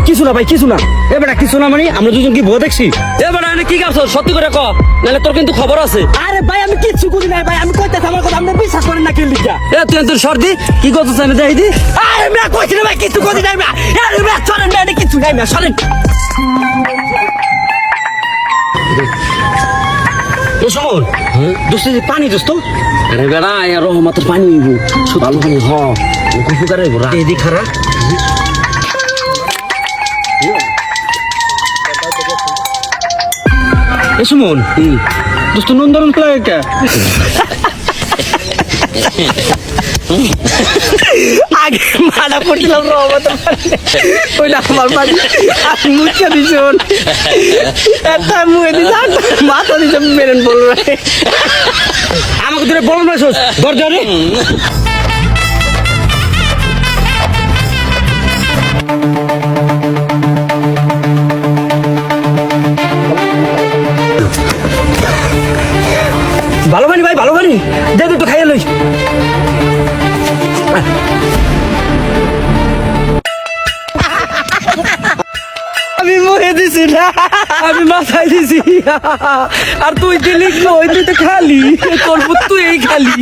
কিছু না ভাই, কিছু না। এবার কিছু না মানে আমরা দুজন কি ভুয়া দেখছি? এবার এনে কি কাজ সত্যি করে ক, নাহলে তোর কিন্তু খবর আছে। আরে ভাই আমি কিচ্ছু করি নাই ভাই, আমি কইতাছি আমার কথা, আপনি বিশ্বাস করেন না কি লিখা? এ তুই তোর সর্দি কি করছিস আমি দেখাই দি। আরে মেয়ে কইছি না ভাই, কিছু করি নাই ভাই। আরে মেয়ে চলেন না, কিছু নাই না, সরেন। এ সমর, দোস্ত পানি দোস্ত। আরে বেড়া এর রহমতের পানি হইব, ভালো পানি হ কুকুকারে ঘোরা এদিক খারা। এ সুমন, দোস্ত নন্দন লাগে কে? আগে মানা করছিলাম রহমতের পানি, ওইটা আমার পানি। আমি মুখে দিছি একটা মুখে দিছি, মাথা দিছে বেরেন বলবে। আমাকে ধরে বলন না সোস দরজারে। ভালো পানি ভাই, ভালো পানি দে, একটু খাইয়ে লই। আমি মরে দিছি না, আমি মাথায় দিছি। আর তুই দিলি ওই তুই তো খালি তোর তুই এই খালি।